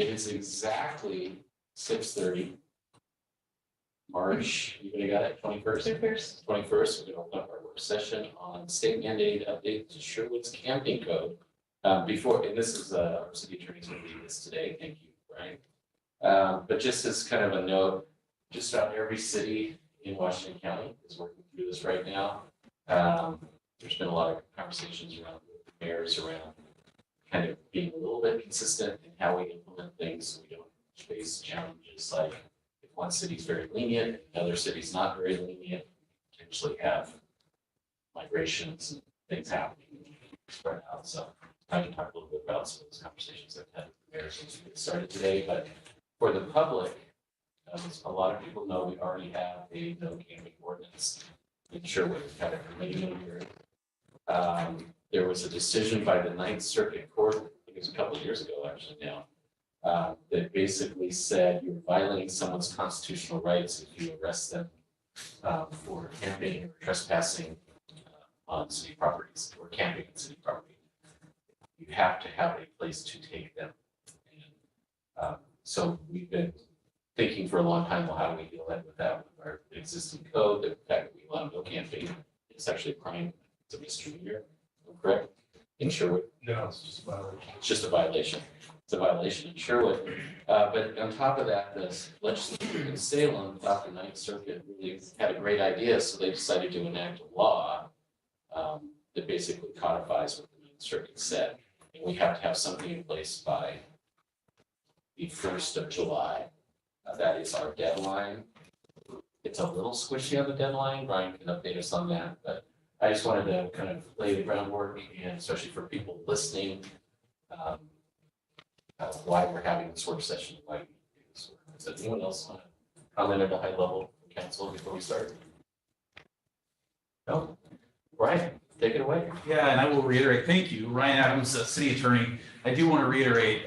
It is exactly 6:30. March, you got it, 21st? 21st, we're going to open up our work session on state mandated update to Sherwood's camping code. Before, and this is our city attorney's going to lead this today. Thank you, Brian. But just as kind of a note, just about every city in Washington County is working through this right now. There's been a lot of conversations around the mayors around kind of being a little bit consistent in how we implement things so we don't face challenges like if one city's very lenient, another city's not very lenient, potentially have migrations and things happening spread out. So I can talk a little bit about some of those conversations I've had with the mayors since we get started today. But for the public, a lot of people know we already have a no camping ordinance. I'm sure we've had a committee in here. There was a decision by the Ninth Circuit Court, I think it was a couple of years ago actually now, that basically said you're violating someone's constitutional rights if you arrest them for camping or trespassing on city properties or camping on city property. You have to have a place to take them. And, so we've been thinking for a long time, well, how do we deal with that with our existing code? The fact that we allow no camping, it's actually a crime, it's a misdemeanor, correct? In Sherwood? No, it's just a violation. It's just a violation. It's a violation in Sherwood. But on top of that, the legislature in Salem, about the Ninth Circuit, really had a great idea, so they decided to enact a law that basically codifies what the Ninth Circuit said. And we have to have something in place by the 1st of July. That is our deadline. It's a little squishy on the deadline. Brian can update us on that, but I just wanted to kind of lay the groundwork, and especially for people listening, why we're having this work session. Why we do this work. Does anyone else want to comment at a high level for council before we start? No? Brian, take it away. Yeah, and I will reiterate, thank you, Ryan Adams, city attorney. I do want to reiterate,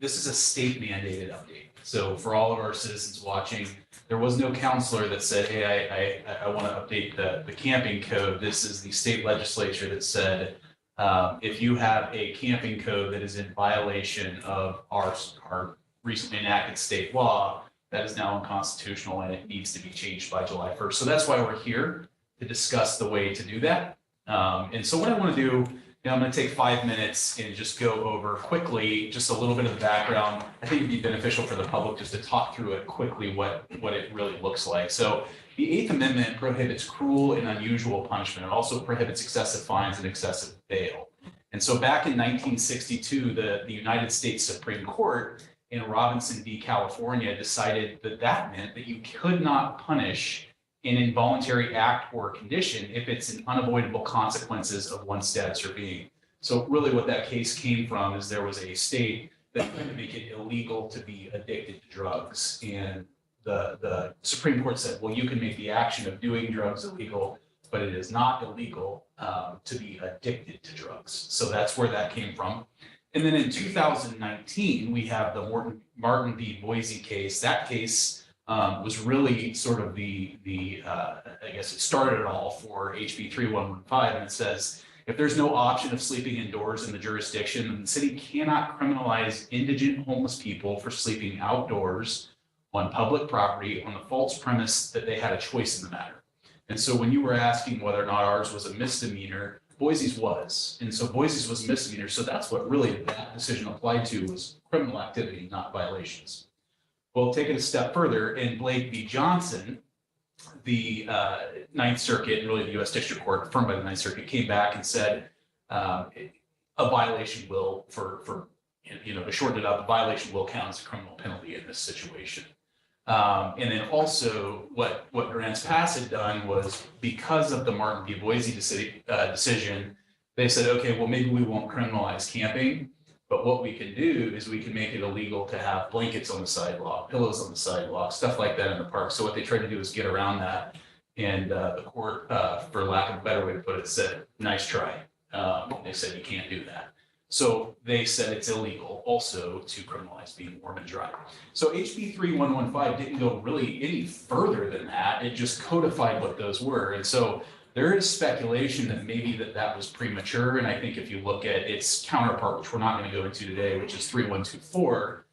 this is a state mandated update. So for all of our citizens watching, there was no counselor that said, hey, I want to update the camping code. This is the state legislature that said, if you have a camping code that is in violation of our recently enacted state law, that is now unconstitutional and it needs to be changed by July 1st. So that's why we're here to discuss the way to do that. And so what I want to do, I'm going to take 5 minutes and just go over quickly just a little bit of the background. I think it'd be beneficial for the public just to talk through it quickly, what it really looks like. So the Eighth Amendment prohibits cruel and unusual punishment. It also prohibits excessive fines and excessive bail. And so back in 1962, the United States Supreme Court in Robinson v. California decided that that meant that you could not punish an involuntary act or condition if it's an unavoidable consequences of one's status or being. So really what that case came from is there was a state that tried to make it illegal to be addicted to drugs. And the Supreme Court said, well, you can make the action of doing drugs illegal, but it is not illegal to be addicted to drugs. So that's where that came from. And then in 2019, we have the Martin v. Boise case. That case was really sort of I guess it started it all for HB 3115, and it says, if there's no option of sleeping indoors in the jurisdiction, then the city cannot criminalize indigent homeless people for sleeping outdoors on public property on the false premise that they had a choice in the matter. And so when you were asking whether or not ours was a misdemeanor, Boise's was. And so Boise's was a misdemeanor. So that's what really that decision applied to, was criminal activity, not violations. Well, take it a step further, in Blake v. Johnson, the Ninth Circuit, and really the U.S. District Court, affirmed by the Ninth Circuit, came back and said a violation will, to shorten it up, a violation will count as a criminal penalty in this situation. And then also what Grants Pass had done was, because of the Martin v. Boise decision, they said, okay, well, maybe we won't criminalize camping, but what we can do is we can make it illegal to have blankets on the sidewalk, pillows on the sidewalk, stuff like that in the park. So what they tried to do is get around that. And the court, for lack of a better way to put it, said, nice try. They said you can't do that. So they said it's illegal also to criminalize being warm and dry. So HB 3115 didn't go really any further than that. It just codified what those were. And so there is speculation that maybe that was premature. And I think if you look at its counterpart, which we're not going to go into today, which is 3124,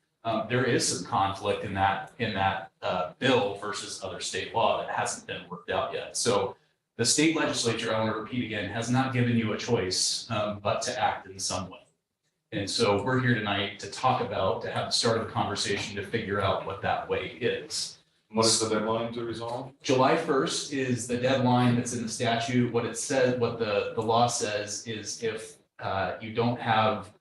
There is some conflict in that bill versus other state law that hasn't been worked out yet. So the state legislature, I want to repeat again, has not given you a choice but to act in some way. And so we're here tonight to have the start of a conversation to figure out what that way is. What is the deadline to resolve? July 1st is the deadline that's in the statute. What it says, what the law says is if you don't have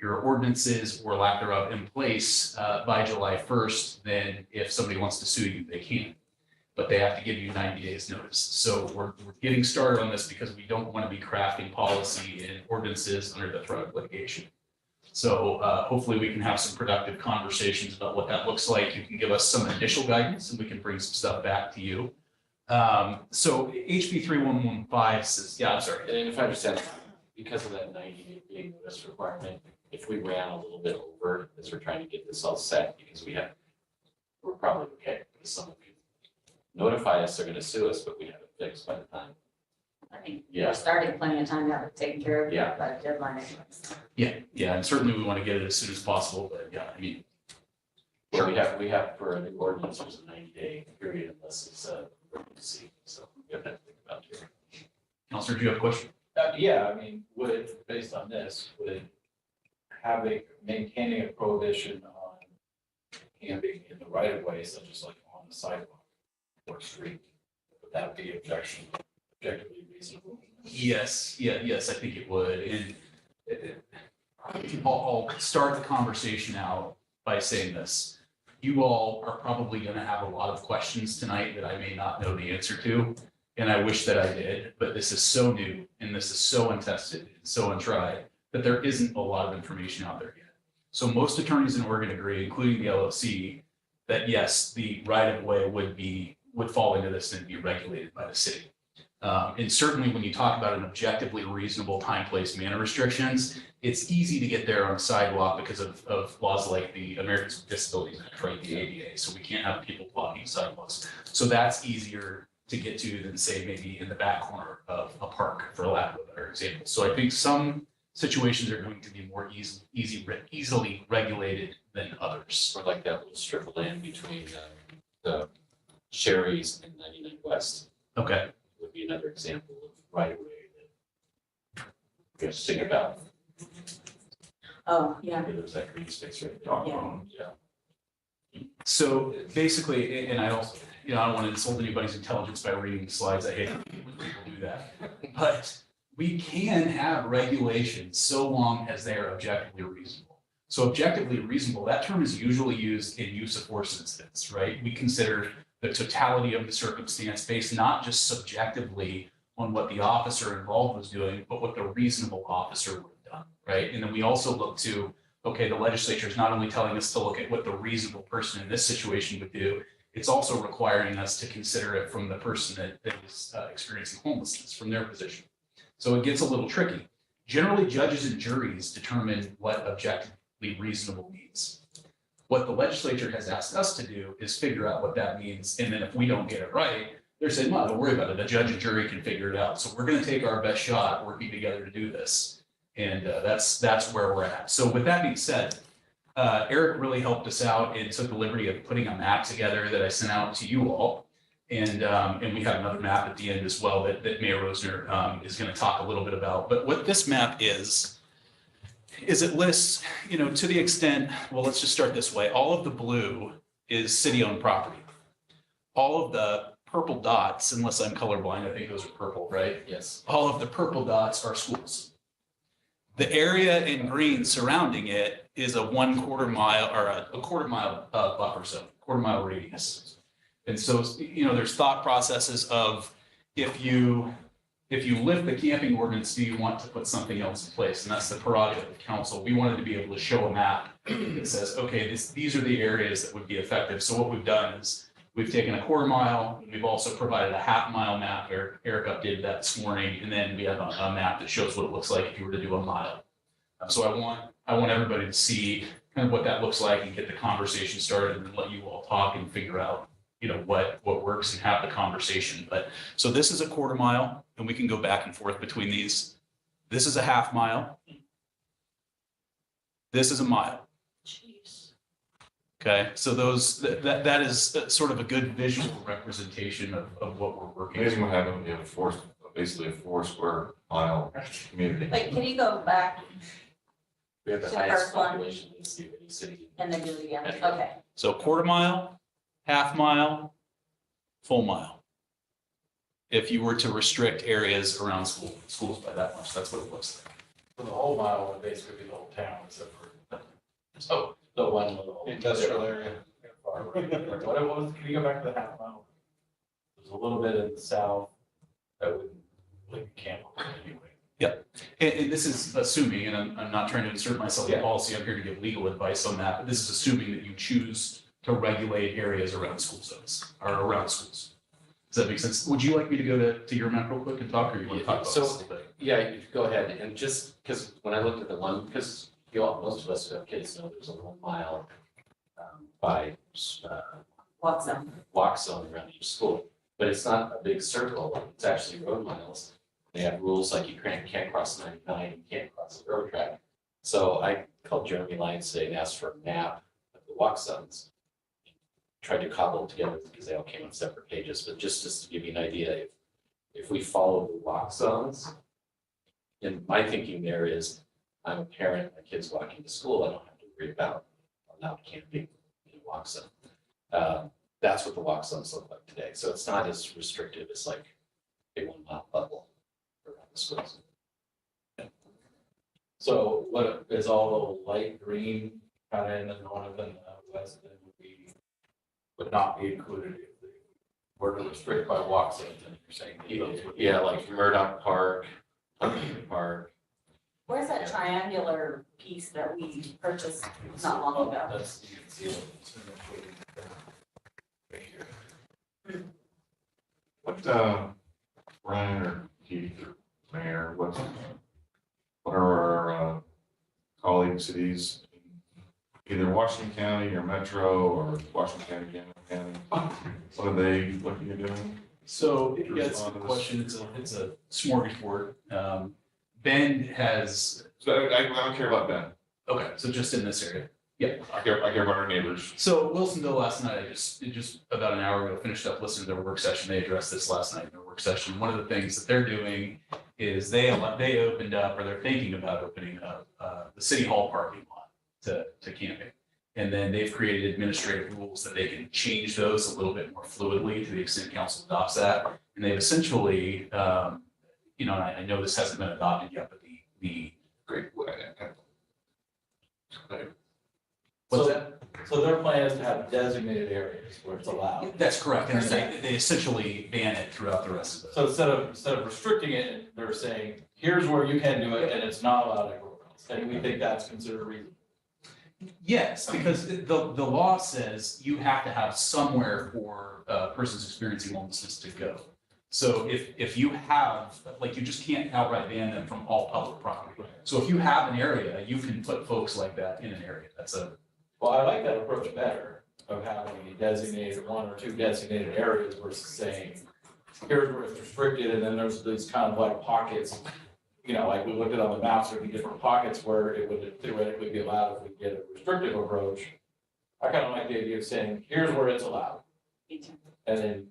your ordinances or lack thereof in place by July 1st, then if somebody wants to sue you, they can. But they have to give you 90 days notice. So we're getting started on this because we don't want to be crafting policy and ordinances under the threat of litigation. So hopefully we can have some productive conversations about what that looks like. You can give us some initial guidance and we can bring some stuff back to you. So HB 3115 says, yeah, I'm sorry. And if I understand, because of that 90-day notice requirement, if we ran a little bit over as we're trying to get this all set, because we're probably okay, because some of you notify us they're gonna sue us, but we have it fixed by the time. I think Yeah. we're starting plenty of time to have it taken care of. Yeah. By the deadline anyways. Yeah, and certainly we want to get it as soon as possible, but yeah, I mean, Well, we have for a new ordinance, there's a 90-day period unless it's a emergency, so we have to think about it. Counselor, do you have a question? Yeah, I mean, based on this, would maintaining a prohibition on camping in the right of way, such as like on the sidewalk or street, would that be objectively reasonable? Yes, I think it would. And I'll start the conversation out by saying this. You all are probably going to have a lot of questions tonight that I may not know the answer to. And I wish that I did, but this is so new and this is so untested, and so untried that there isn't a lot of information out there yet. So most attorneys in Oregon agree, including the LLC, that yes, the right of way would fall into this and be regulated by the city. And certainly when you talk about an objectively reasonable time, place, manner restrictions, it's easy to get there on a sidewalk because of laws like the Americans with Disabilities Act, right, the ADA. So we can't have people blocking sidewalks. So that's easier to get to than say maybe in the back corner of a park, for lack of a better example. So I think some situations are going to be more easily regulated than others. Or like that little strip of land between the Sherry's and 99 West Okay. would be another example of right of way that we have to think about. Oh, yeah. There's that green space right Yeah. Yeah. So basically, and I also, I don't want to insult anybody's intelligence by reading the slides. I hate when people do that. But we can have regulations so long as they are objectively reasonable. So objectively reasonable, that term is usually used in use of force incidents, right? We consider the totality of the circumstance based not just subjectively on what the officer involved was doing, but what the reasonable officer would have done, right? And then we also look to, okay, the legislature is not only telling us to look at what the reasonable person in this situation would do, it's also requiring us to consider it from the person that is experiencing homelessness, from their position. So it gets a little tricky. Generally, judges and juries determine what objectively reasonable means. What the legislature has asked us to do is figure out what that means. And then if we don't get it right, they're saying, well, don't worry about it. The judge and jury can figure it out. So we're going to take our best shot working together to do this. And that's where we're at. So with that being said, Eric really helped us out and took the liberty of putting a map together that I sent out to you all. And we have another map at the end as well that Mayor Rosner is going to talk a little bit about. But what this map is it lists, to the extent, well, let's just start this way. All of the blue is city-owned property. All of the purple dots, unless I'm colorblind, I think those are purple, right? Yes. All of the purple dots are schools. The area in green surrounding it is a 1/4 mile or a 1/4 mile buffer zone, 1/4 mile radius. And so, there's thought processes of if you lift the camping ordinance, do you want to put something else in place? And that's the prerogative of council. We wanted to be able to show a map that says, okay, these are the areas that would be effective. So what we've done is we've taken a 1/4 mile, and we've also provided a 1/2 mile map where Eric updated that this morning. And then we have a map that shows what it looks like if you were to do a mile. So I want everybody to see kind of what that looks like and get the conversation started and then let you all talk and figure out, what works and have the conversation. But so this is a 1/4 mile, and we can go back and forth between these. This is a 1/2 mile. This is a mile. Jeez. Okay, so that is sort of a good visual representation of what we're working Amazing on. what happened, we have basically a 4 square mile community. Like, can you go back We have the The highest first one. population in any city. and then do it again? Anyway. Okay. So quarter mile, half mile, full mile. If you were to restrict areas around schools by that much, that's what it looks like. For the whole mile would basically be the whole town except for Oh, the one little. Industrial area. What it was, can you go back to the half mile? There's a little bit in the south that would, like, camp anyway. And this is assuming, and I'm not trying to insert myself in Yeah. policy, I'm here to give legal advice on that, but this is assuming that you choose to regulate areas around school zones, or around schools. Does that make sense? Would you like me to go to your map real quick and talk, or you want to talk about this a little bit? yeah, you could go ahead and just, because when I looked at the one, because most of us who have kids know there's a 1 mile by Walk zone. walk zone around each school, but it's not a big circle, it's actually road miles. They have rules like you can't cross 99, you can't cross the road track. So I called Jeremy Lyons today and asked for a map of the walk zones. Tried to cobble it together because they all came on separate pages, but just to give you an idea, if we follow the walk zones, and my thinking there is, I'm a parent, my kid's walking to school, I don't have to worry about allowed camping in a walk zone. That's what the walk zones look like today. So it's not as restrictive as like a 1 mile bubble around the schools. So what is all the light green kind of in the north and the west that would not be included if they were to restrict by walk zones, and you're saying. those would be- Yeah, like Murdoch Park, Pumpkin Park. Where's that triangular piece that we purchased not long ago? That's, you can see it. Right here. What, Ryan or Keith or Mayor, what are our colleague cities, in either Washington County or Metro or Washington County, what are they looking at doing? So, yeah, it's a good question. It's a smorgasbord. Bend has, So I don't care about Ben, okay, so just in this area. Yeah. I care about our neighbors. So Wilsonville last night, just about an hour ago, finished up listening to their work session. They addressed this last night in their work session. One of the things that they're doing is they opened up, or they're thinking about opening up, the city hall parking lot to camping. And then they've created administrative rules that they can change those a little bit more fluidly to the extent council adopts that. And they've essentially, and I know this hasn't been adopted yet, but the Great. what's So- that? So their plan is to have designated areas where it's allowed. That's correct. And they essentially ban it throughout the rest of it. So instead of restricting it, they're saying, here's where you can do it and it's not allowed everywhere else. And we think that's considered reasonable. Yes, because the law says you have to have somewhere for persons experiencing homelessness to go. So if you have, like, you just can't outright ban them from all public property. So if you have an area, you can put folks like that in an area. Well, I like that approach better of having a designated 1 or 2 designated areas versus saying, here's where it's restricted, and then there's these kind of like pockets. Like we looked at on the maps, there'd be different pockets where it would theoretically be allowed if we get a restrictive approach. I kind of like the idea of saying, here's where it's allowed, and then,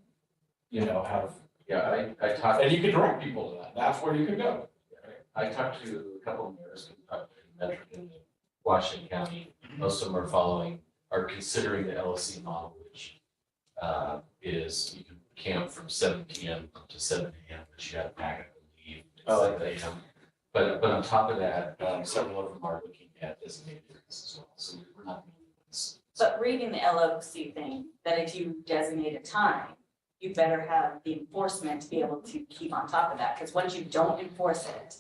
have, Yeah, I talked. and you can direct people to that. That's where you can go. I talked to a couple of mayors in Washington County. Most of them are considering the LOC model, which is you can camp from 7 p.m. to 7 a.m., but you have to pack up and leave. Oh, at 7 a.m. But on top of that, several of them are looking at designated areas as well. So we're not. But reading the LOC thing, that if you designate a time, you better have the enforcement to be able to keep on top of that. Because once you don't enforce it,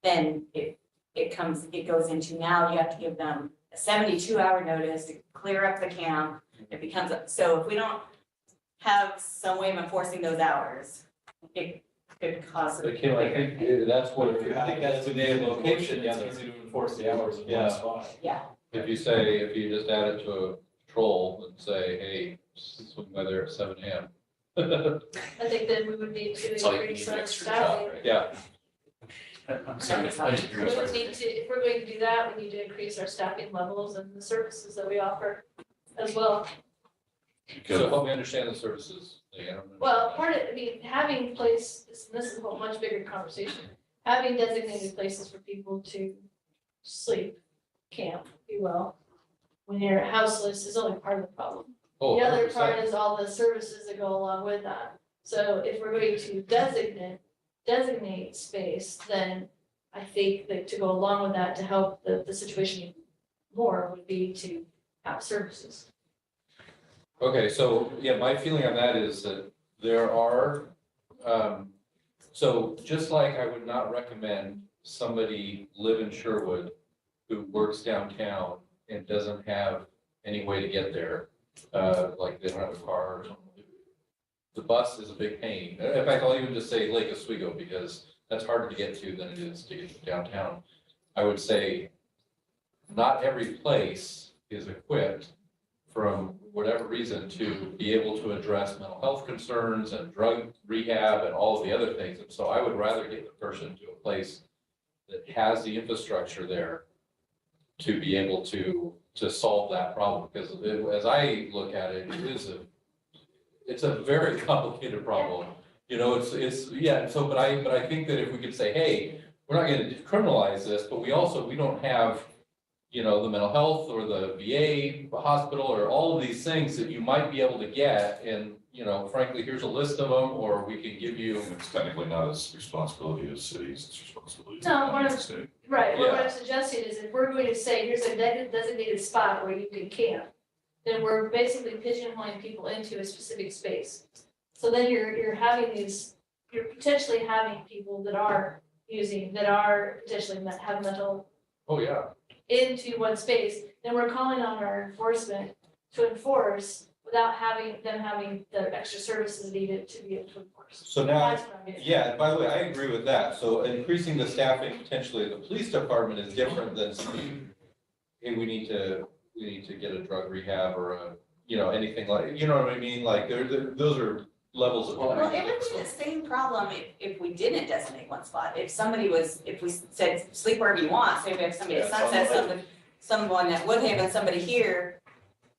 then it goes into now you have to give them a 72-hour notice to clear up the camp. It becomes, so if we don't have some way of enforcing those hours, it could cause. But Kim, I think that's what, If you have a designated location, it's easy to enforce the hours in Yeah. one spot. Yeah, if you just add it to a patrol and say, hey, swing by there at 7 a.m. I think then we would need to It's all you need increase an our extra job, staffing. right? Yeah, I'm sorry. I didn't hear We you. would need to, if we're going to do that, we need to increase our staffing levels and the services that we offer. as well. So help me understand the services. Like, I don't Well, understand part of, I mean, having this is a whole much bigger conversation. Having designated places for people to sleep, camp, if you will, when you're houseless is only part of the problem. that. Oh, The other 100%. part is all the services that go along with that. So if we're going to designate space, then I think that to go along with that, to help the situation more, would be to have services. Okay, so, yeah, my feeling on that is that there are, so just like I would not recommend somebody live in Sherwood who works downtown and doesn't have any way to get there, like they don't have a car or something. The bus is a big pain. In fact, I'll even just say Lake Oswego because that's harder to get to than it is to get to downtown. I would say not every place is equipped from whatever reason to be able to address mental health concerns and drug rehab and all of the other things. And so I would rather get the person to a place that has the infrastructure there to be able to solve that problem. Because as I look at it, it's a very complicated problem. You know, yeah, so, but I think that if we could say, hey, we're not gonna criminalize this, but we don't have, you know, the mental health or the VA hospital or all of these things that you might be able to get. And, you know, frankly, here's a list of them, or we can give you. It's technically not as responsibility as cities, it's responsibility. of the No, county one and of- state. Right, well, what Yeah. I'm suggesting is if we're going to say, here's a designated spot where you can camp, then we're basically pigeonholing people into a specific space. So then you're potentially having people that are potentially have mental Oh, yeah. into one space, then we're calling on our enforcement to enforce without having the extra services needed to be able to enforce. So now, That's what I'm getting at. yeah, and by the way, I agree with that. So increasing the staffing potentially of the police department is different than saying, hey, we need to get a drug rehab or a, you know, anything like, you know what I mean? Like those are levels of. Well, it would be the same problem if we didn't designate one spot. If we said sleep wherever you want, say we have somebody at Yeah, Sunset, someone at Woodhaven, somebody here,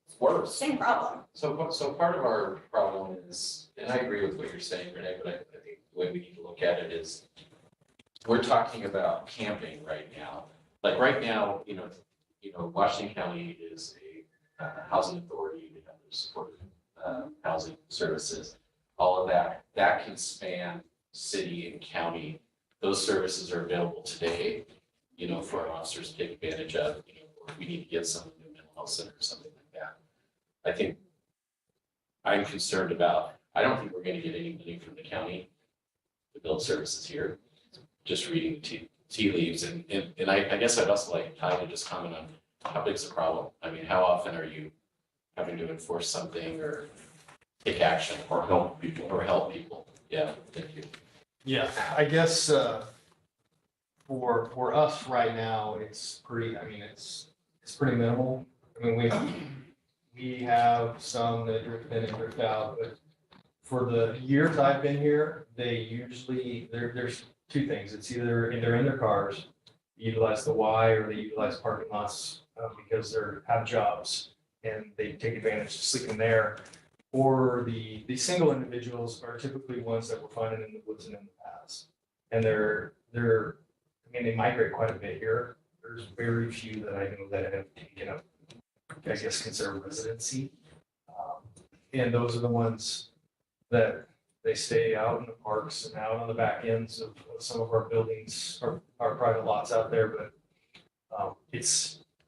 It's worse. same problem. So part of our problem is, and I agree with what you're saying, Renee, but I think the way we need to look at it is we're talking about camping right now. Like right now, you know, Washington County is a housing authority, they have their supportive housing services. All of that can span city and county. Those services are available today, you know, for our officers to take advantage of, you know, or we need to get some new mental health center or something like that. I think I'm concerned about, I don't think we're gonna get any money from the county to build services here. Just reading tea leaves and I guess I'd also like Ty to just comment on how big's the problem? I mean, how often are you having to enforce something or take action Or help people. or help people? Yeah, thank you. Yeah, I guess, for us right now, it's pretty, I mean, it's pretty minimal. I mean, we have some that drift in and drift out, but for the years I've been here, they usually, there's two things. It's either they're in their cars, utilize the Y, or they utilize parking lots because they're have jobs and they take advantage of sleeping there. Or the single individuals are typically ones that we're finding in the woods and in the paths. And they're, I mean, they migrate quite a bit here. There's very few that I know that have taken up, I guess, consider residency. And those are the ones that they stay out in the parks and out on the back ends of some of our buildings, our private lots out there, but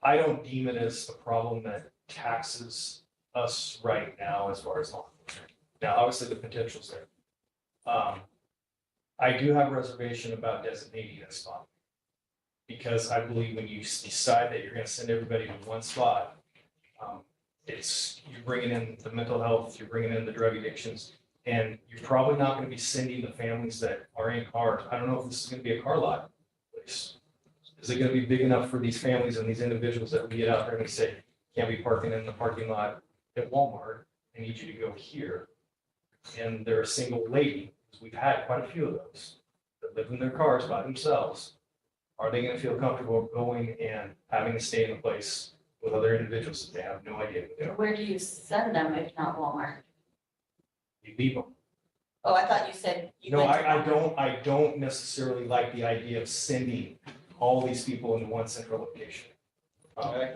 I don't deem it as a problem that taxes us right now as far as law enforcement. Now, obviously, the potential's there. I do have a reservation about designating a spot. Because I believe when you decide that you're gonna send everybody to one spot, you're bringing in the mental health, you're bringing in the drug addictions, and you're probably not gonna be sending the families that are in cars. I don't know if this is gonna be a car lot place. Is it gonna be big enough for these families and these individuals that we get out there and we say, can't be parking in the parking lot at Walmart, I need you to go here. And they're a single lady, because we've had quite a few of those, that live in their cars by themselves. Are they gonna feel comfortable going and having to stay in a place with other individuals, they have no idea what they are. Where do you send them if not Walmart? You leave them. Oh, I thought you said you No, went to I Walmart. don't necessarily like the idea of sending all these people into one central location.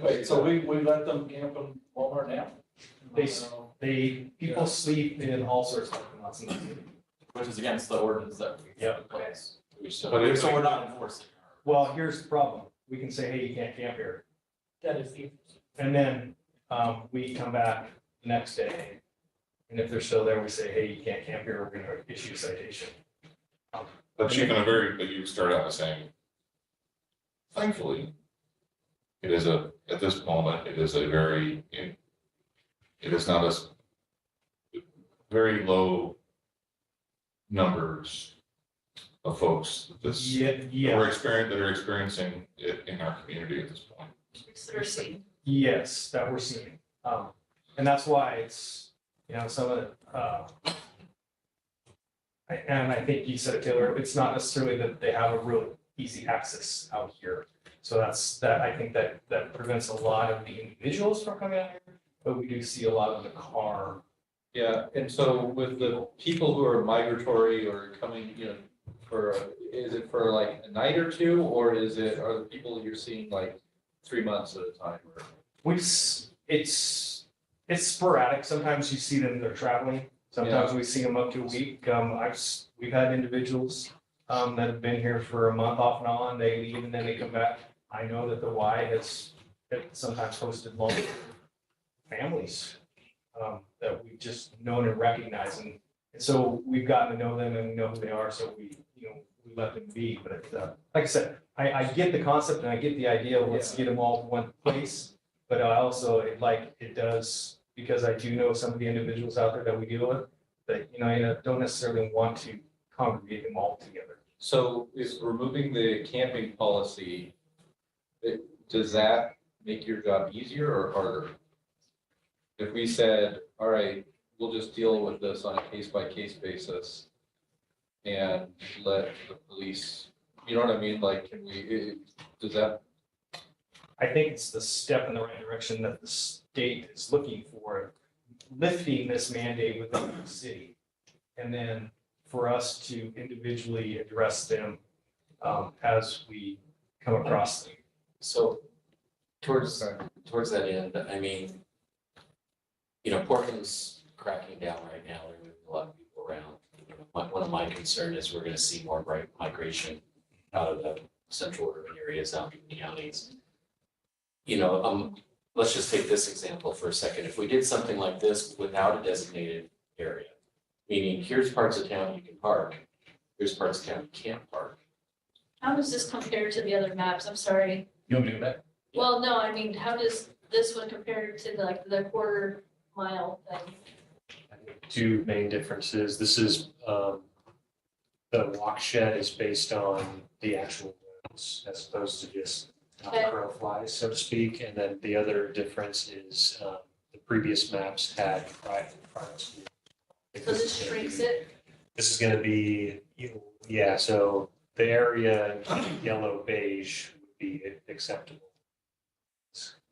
Wait, so we let them camp in Walmart now? People sleep in all sorts of parking lots in the city. Which is against the ordinance that we Yep. have in place. But if- So we're not enforcing. Well, here's the problem. We can say, hey, you can't camp here. That is the. And then we come back the next day. And if they're still there, we say, hey, you can't camp here. We're going to issue a citation. But you start out by saying, thankfully, it is at this moment, it is not very low numbers of folks that are experiencing it in our community at this point. Consider C. Yes, that we're seeing. And that's why it's, some of the, and I think you said it, Taylor, it's not necessarily that they have a real easy access out here. So I think that prevents a lot of the individuals from coming out here, but we do see a lot of the car. Yeah, and so with the people who are migratory or coming, is it for like a night or two, or are the people you're seeing like 3 months at a time? Or It's sporadic. Sometimes you see them, they're traveling. Sometimes we see them up to a week. We've had individuals that have been here for a month off and on, they leave and then they come back. I know that the Y has sometimes hosted long families that we've just known and recognized. And so we've gotten to know them and know who they are, so we let them be. But like I said, I get the concept and I get the idea of let's get them all in one place. But I also, it does, because I do know some of the individuals out there that we deal with, that, I don't necessarily want to congregate them all together. so is removing the camping policy, does that make your job easier or harder? If we said, all right, we'll just deal with this on a case-by-case basis and let the police, you know what I mean? Like, does that? I think it's the step in the right direction that the state is looking for, lifting this mandate within the city. And then for us to individually address them as we come across them. So towards that end, I mean, Portland's cracking down right now. They're moving a lot of people around. One of my concern is we're going to see more migration out of the central urban areas out in the counties. Let's just take this example for a second. If we did something like this without a designated area, meaning here's parts of town you can park, here's parts of town you can't park. How does this compare to the other maps? I'm sorry. You want me to go back? Well, no, I mean, how does this one compare to the quarter mile thing? Two main differences. This is, the walk shed is based on the actual roads as opposed to just how the crow flies, so to speak. And then the other difference is, the previous maps had private school. So this shrinks it? This is gonna be, so the area in yellow beige would be acceptable.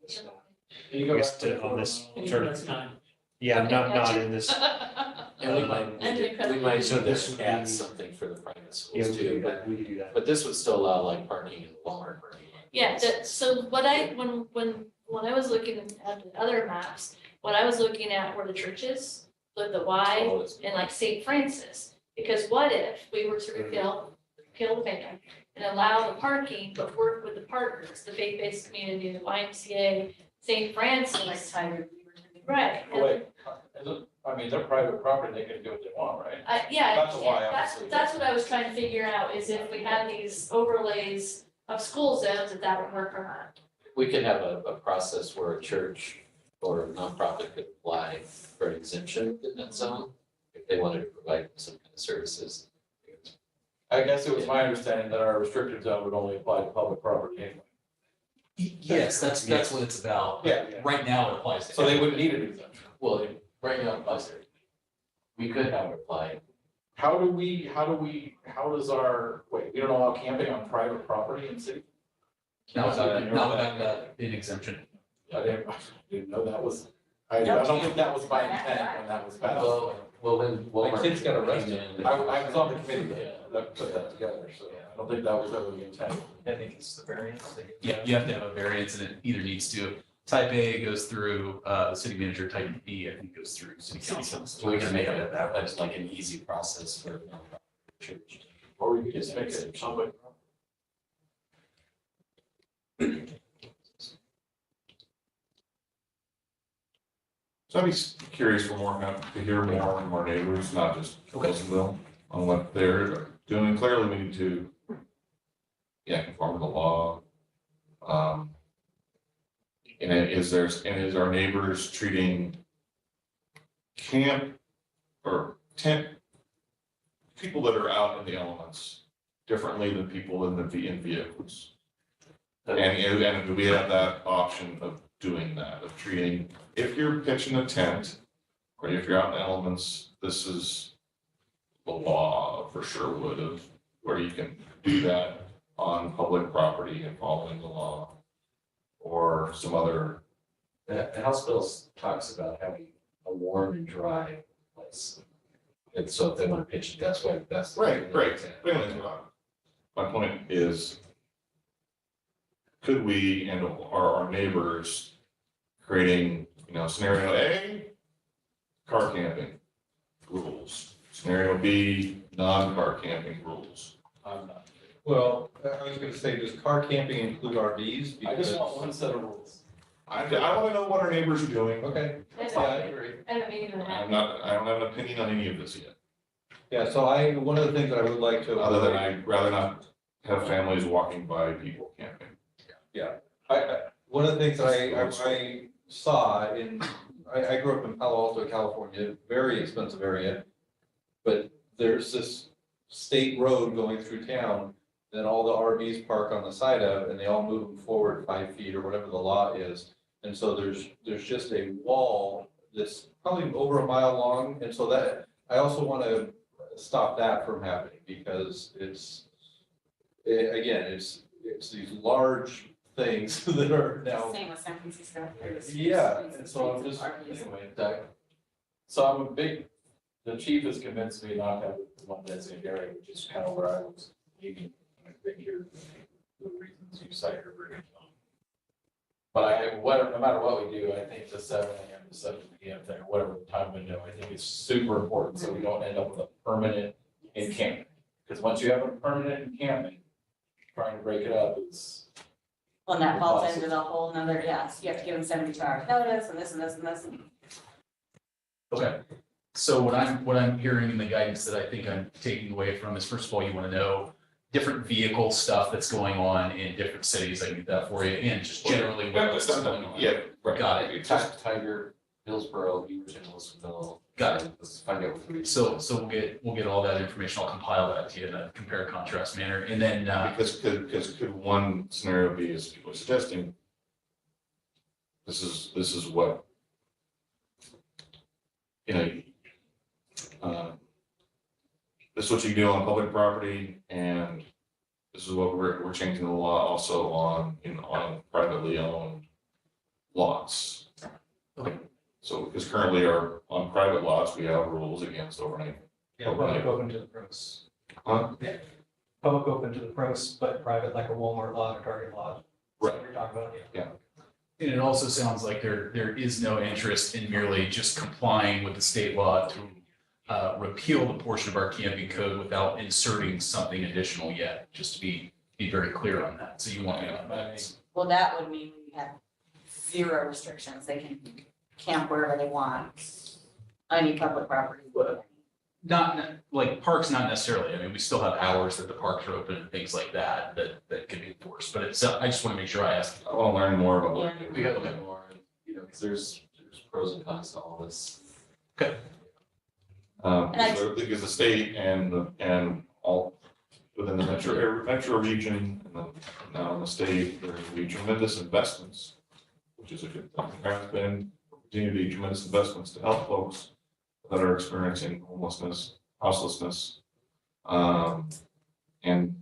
It's not- You go I guess back to on this the- sort of- Yeah, Okay, not gotcha. in this. And we might, So need this to would add be- something for the private Yeah, schools we could too, do that. We could do that. but this would still allow like parking in Walmart parking lot. Yeah, so when I was looking at the other maps, what I was looking at were the churches, with the Y All this- and like St. Francis. Because what if we were to repeal the ban and allow the parking, but work with the partners, the faith-based community, the YMCA, St. Like Francis, Tiger. right? Oh, wait, I mean, they're private property, they can do what they want, right? Yeah, That's a Y, that's, obviously. that's what I was trying to figure out, is if we had these overlays of school zones, if that would work or not. We could have a process where a church or a nonprofit could apply for an exemption in that zone if they wanted to provide some kind of services. I guess it was my understanding that our restricted zone would only apply to public property anyway. Yes, that's what it's about. Yeah. Right now it applies to. So they wouldn't need an exemption. Well, right now, it applies to everything. We could have it apply. How does our, wait, we don't allow camping on private property in city? Not without an exemption. didn't know that was, I don't think that was my intent when that was passed. Well, then. My kids got arrested. I was on the committee that put that together, so I don't think that was ever the intent. I think it's the variance. Yeah, you have to have a variance and it either needs to, type A goes through, the city manager, type B, I think goes through city council. So we can make it that, that's like an easy process for. Church. Or we could just make it public. So I'd be curious for more, to hear more from our neighbors, not just Pleasantville, on what they're doing. Clearly, we need to, conform to the law. And is our neighbors treating camp or tent people that are out in the elements differently than people in vehicles? And do we have that option of doing that, of treating, if you're pitching a tent, or if you're out in the elements, this is the law for Sherwood of where you can do that on public property and following the law, or some other. The House Bill talks about having a warm and dry place. And so if they want to pitch it, that's why, that's. Right. We don't need to talk. My point is, could we and are our neighbors creating, scenario A, car camping rules, scenario B, non-car camping rules? I'm not. Well, I was gonna say, does car camping include RVs? I just Because- want one set of rules. I want to know what our neighbors are doing. Okay, And yeah, I I agree. haven't even had. I don't have an opinion on any of this yet, Yeah, so one of the things that I would like to. other than I'd rather not have families walking by people camping. One of the things that I saw I grew up in Palo Alto, California, very expensive area. But there's this state road going through town that all the RVs park on the side of, and they all move them forward 5 feet or whatever the law is. And so there's just a wall that's probably over a mile long, and so that, I also want to stop that from happening, because it's these large things that are now. Same with San Francisco. Yeah, and so I'm just, anyway, so I'm the chief has convinced me not to have one designated area, which is kind of where I was leaving. I think here, the reasons you cite are very strong. But no matter what we do, I think the 7 a.m. to 7 p.m. thing, whatever time window, I think is super important, so we don't end up with a permanent encampment. Because once you have a permanent encampment, trying to break it up is. Well, and that falls into the whole nother, yes, you have to give them 72 hours notice and this and this and this. Okay, so what I'm hearing in the guidance that I think I'm taking away from is, first of all, you want to know different vehicle stuff that's going on in different cities. I can get that for you, and just generally what's going on. Yeah, right. Got it. It's just- Tiger, Hillsborough, Beaverton, Wilsonville. Got it. Let's find out what we. So we'll get all that information. I'll compile that to you in a compare and contrast manner, and then Because could one scenario be, as people are suggesting, this is what, this is what you do on public property, and this is what we're changing the law also on privately owned lots. Okay. So, because currently on private lots, we have rules against overnight. Yeah, public open to the premise. Huh? Public open to the premise, but private like a Walmart lot or Target lot. Right. You're talking about, yeah. and it also sounds like there is no interest in merely just complying with the state law to repeal the portion of our camping code without inserting something additional yet, just to be very clear on that. So you want me on that? Well, that would mean we have 0 restrictions. They can camp wherever they want, any public property. Not like parks, not necessarily. I mean, we still have hours that the parks are open and things like that can be enforced. But it's, I just want to make sure I ask. I want to learn more about what. Yeah. We gotta look more, because there's pros and cons to all this. And I- Because the state and all within the metro region, and then now in the state, there will be tremendous investments, which is a good thing. There has been, continue to be tremendous investments to help folks that are experiencing homelessness, houselessness. And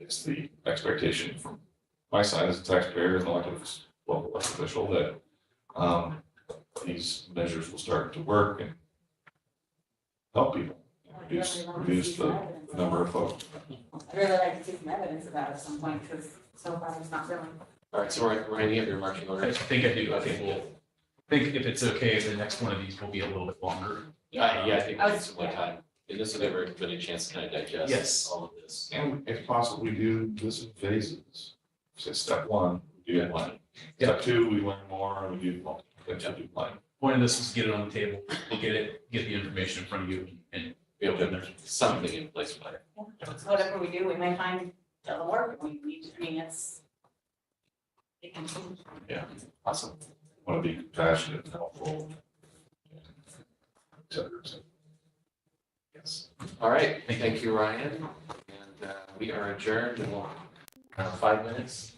it's the expectation from my side as a taxpayer and elected local elected official that these measures will start to work and help people, reduce the number of folks. I'd really like to see some evidence of that at some point, because so far it's not really. All right, so Ryan, you have your marching I orders? think I do. I think if it's okay, the next one of these will be a little bit longer. Yeah, I think I we was- need some more time. And this will give everybody a chance to kind of digest Yes. all of this. And if possible, we do this in phases. Say step one, we do planning. Yeah. Step two, we learn more, and we do planning. Then we do planning. Point of this was to get it on the table, get the information in front of you and We have to have something in place by it. So whatever we do, we may find doesn't work, we need, I mean, it can change. Awesome. Want to be compassionate and helpful. Et cetera, et cetera. Yes. All right, thank you, Ryan. And we are adjourned in 5 minutes.